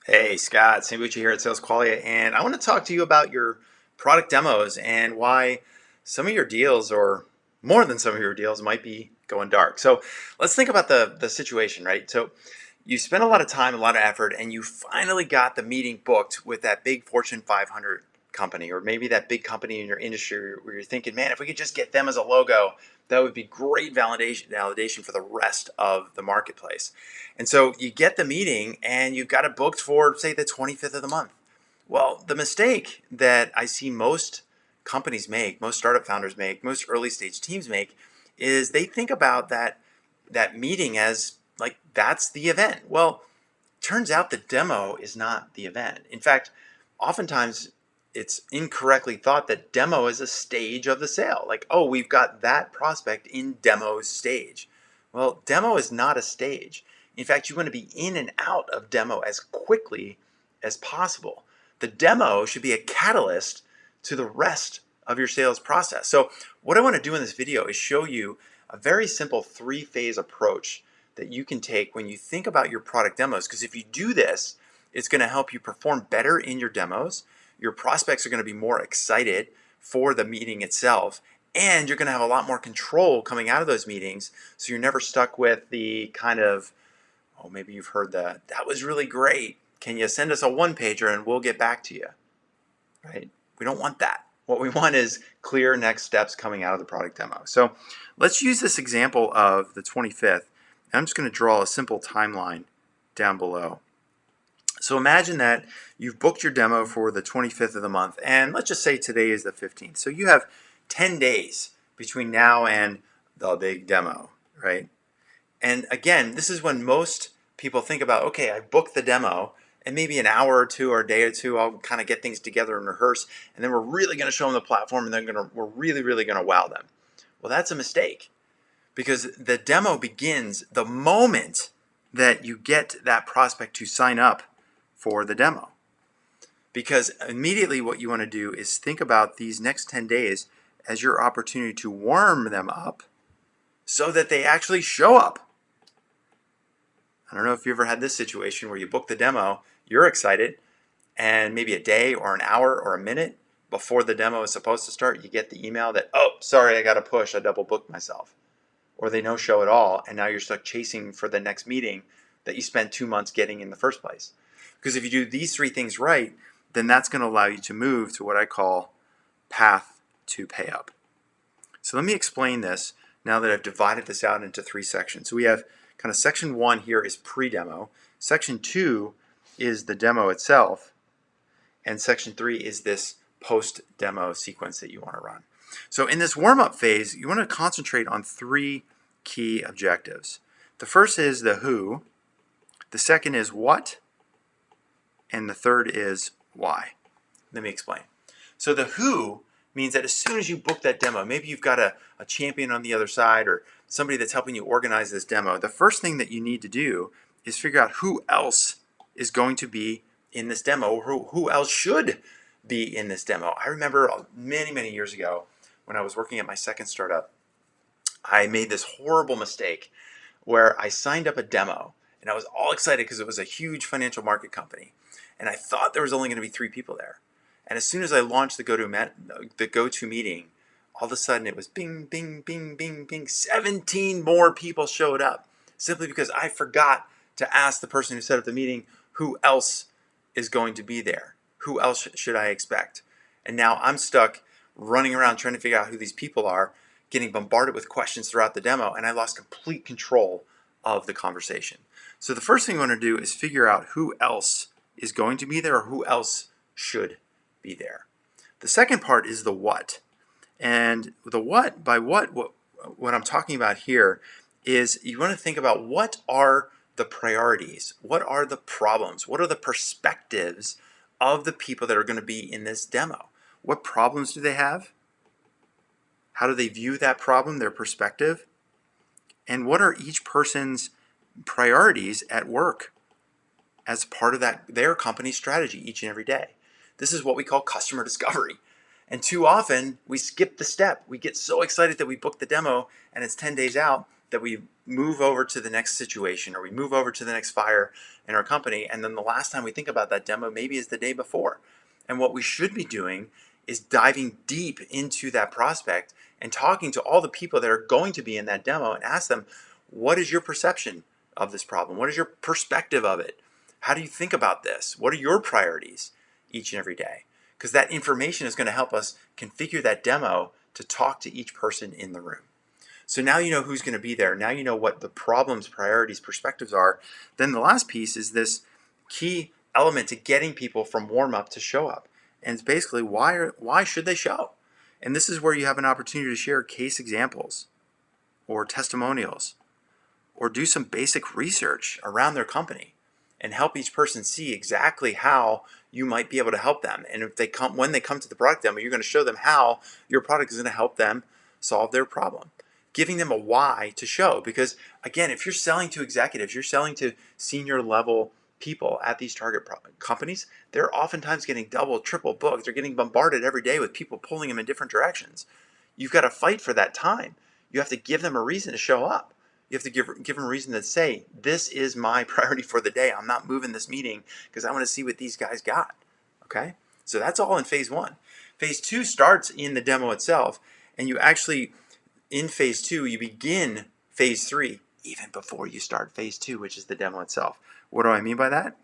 Hey Scott, Sambucci here at Sales Qualia, and I want to talk to you about your product demos and why some of your deals, or more than some of your deals, might be going dark. So let's think about the situation, right? So you spent a lot of time, a lot of effort, and you finally got the meeting booked with that big Fortune 500 company, or maybe that big company in your industry where you're thinking, man, if we could just get them as a logo, that would be great validation for the rest of the marketplace. And so you get the meeting and you've got it booked for, say, the 25th of the month. Well, the mistake that I see most companies make, most startup founders make, most early stage teams make, is they think about that meeting as like that's the event. Well, turns out the demo is not the event. In fact, oftentimes it's incorrectly thought that demo is a stage of the sale. Like, oh, we've got that prospect in demo stage. Well, demo is not a stage. In fact, you want to be in and out of demo as quickly as possible. The demo should be a catalyst to the rest of your sales process. So what I want to do in this video is show you a very simple three-phase approach that you can take when you think about your product demos. Because if you do this, it's going to help you perform better in your demos. Your prospects are going to be more excited for the meeting itself, and you're going to have a lot more control coming out of those meetings. So you're never stuck with the kind of, oh, maybe you've heard that was really great. Can you send us a one pager and we'll get back to you? Right? We don't want that. What we want is clear next steps coming out of the product demo. So let's use this example of the 25th. I'm just going to draw a simple timeline down below. So imagine that you've booked your demo for the 25th of the month, and let's just say today is the 15th. So you have 10 days between now and the big demo, right? And again, this is when most people think about, okay, I booked the demo, and maybe an hour or two or a day or two, I'll kind of get things together and rehearse, and then we're really going to show them the platform, and we're really, really going to wow them. Well, that's a mistake, because the demo begins the moment that you get that prospect to sign up for the demo. Because immediately what you want to do is think about these next 10 days as your opportunity to warm them up so that they actually show up. I don't know if you ever had this situation where you book the demo, you're excited, and maybe a day or an hour or a minute before the demo is supposed to start, you get the email that, oh, sorry, I got to push, I double booked myself. Or they no show at all, and now you're stuck chasing for the next meeting that you spent 2 months getting in the first place. Because if you do these three things right, then that's going to allow you to move to what I call path to pay up. So let me explain this now that I've divided this out into three sections. So we have kind of section 1 here is pre-demo, section 2 is the demo itself, and section 3 is this post-demo sequence that you want to run. So in this warm-up phase, you want to concentrate on three key objectives. The first is the who, the second is what, and the third is why. Let me explain. So the who means that as soon as you book that demo, maybe you've got a champion on the other side or somebody that's helping you organize this demo, the first thing that you need to do is figure out who else is going to be in this demo, or who else should be in this demo. I remember many, many years ago when I was working at my second startup, I made this horrible mistake where I signed up a demo and I was all excited because it was a huge financial market company. And I thought there was only going to be 3 people there. And as soon as I launched the go-to meeting, all of a sudden it was bing, bing, bing, bing, bing. 17 more people showed up simply because I forgot to ask the person who set up the meeting who else is going to be there. Who else should I expect? And now I'm stuck running around trying to figure out who these people are, getting bombarded with questions throughout the demo, and I lost complete control of the conversation. So the first thing you want to do is figure out who else is going to be there or who else should be there. The second part is the what. And the what, by what I'm talking about here is you want to think about what are the priorities, what are the problems, what are the perspectives of the people that are going to be in this demo. What problems do they have? How do they view that problem, their perspective? And what are each person's priorities at work as part of their company's strategy each and every day? This is what we call customer discovery. And too often we skip the step. We get so excited that we booked the demo and it's 10 days out that we move over to the next situation, or we move over to the next fire in our company, and then the last time we think about that demo maybe is the day before. And what we should be doing is diving deep into that prospect and talking to all the people that are going to be in that demo and ask them, what is your perception of this problem? What is your perspective of it? How do you think about this? What are your priorities each and every day? Because that information is going to help us configure that demo to talk to each person in the room. So now you know who's going to be there. Now you know what the problems, priorities, perspectives are. Then the last piece is this key element to getting people from warm up to show up. And it's basically why should they show? And this is where you have an opportunity to share case examples or testimonials or do some basic research around their company and help each person see exactly how you might be able to help them. And if they come, when they come to the product demo, you're going to show them how your product is going to help them solve their problem. Giving them a why to show. Because again, if you're selling to executives, you're selling to senior level people at these target companies, they're oftentimes getting double, triple booked. They're getting bombarded every day with people pulling them in different directions. You've got to fight for that time. You have to give them a reason to show up. You have to give them a reason to say, this is my priority for the day. I'm not moving this meeting because I want to see what these guys got. Okay? So that's all in phase one. Phase two starts in the demo itself, and you actually, in phase two, you begin phase three even before you start phase two, which is the demo itself. What do I mean by that?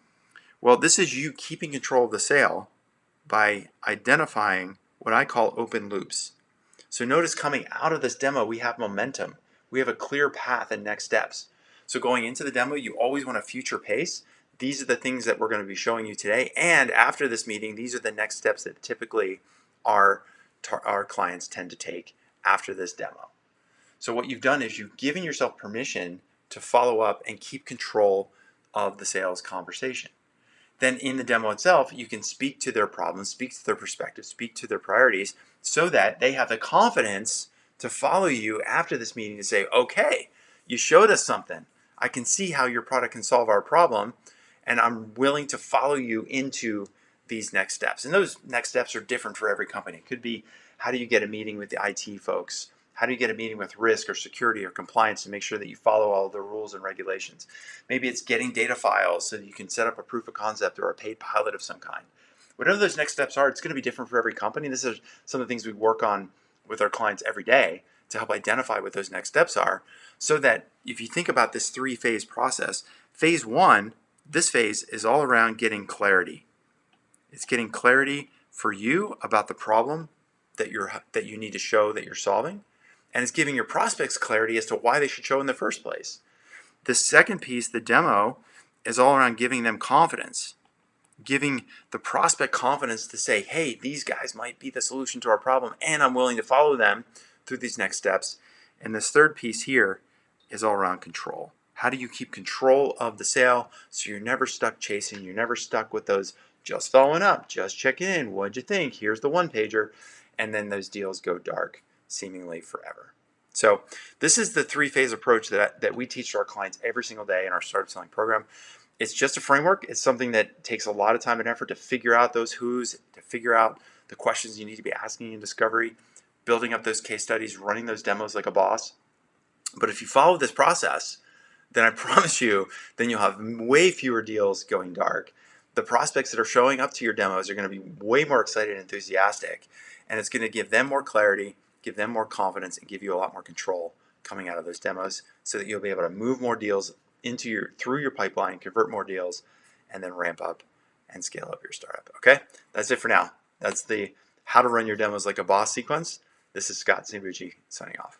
Well, this is you keeping control of the sale by identifying what I call open loops. So notice coming out of this demo, we have momentum. We have a clear path and next steps. So going into the demo, you always want to future pace. These are the things that we're going to be showing you today. And after this meeting, these are the next steps that typically our clients tend to take after this demo. So what you've done is you've given yourself permission to follow up and keep control of the sales conversation. Then in the demo itself, you can speak to their problems, speak to their perspective, speak to their priorities, so that they have the confidence to follow you after this meeting to say, okay, you showed us something. I can see how your product can solve our problem, and I'm willing to follow you into these next steps. And those next steps are different for every company. It could be, how do you get a meeting with the IT folks? How do you get a meeting with risk or security or compliance to make sure that you follow all the rules and regulations? Maybe it's getting data files so that you can set up a proof of concept or a paid pilot of some kind. Whatever those next steps are, it's going to be different for every company. This is some of the things we work on with our clients every day to help identify what those next steps are, so that if you think about this three-phase process, phase one, this phase is all around getting clarity. It's getting clarity for you about the problem that you need to show that you're solving. And it's giving your prospects clarity as to why they should show in the first place. The second piece, the demo, is all around giving them confidence, giving the prospect confidence to say, hey, these guys might be the solution to our problem, and I'm willing to follow them through these next steps. And this third piece here is all around control. How do you keep control of the sale so you're never stuck chasing, you're never stuck with those just following up, just checking in, what'd you think, here's the one pager, and then those deals go dark seemingly forever. So this is the three-phase approach that we teach to our clients every single day in our Startup Selling program. It's just a framework. It's something that takes a lot of time and effort to figure out those who's, to figure out the questions you need to be asking in discovery, building up those case studies, running those demos like a boss. But if you follow this process, then I promise you, then you'll have way fewer deals going dark. The prospects that are showing up to your demos are going to be way more excited and enthusiastic, and it's going to give them more clarity, give them more confidence, and give you a lot more control coming out of those demos, so that you'll be able to move more deals through your pipeline, convert more deals, and then ramp up and scale up your startup. Okay, that's it for now. That's the how to run your demos like a boss sequence. This is Scott Zibucci signing off.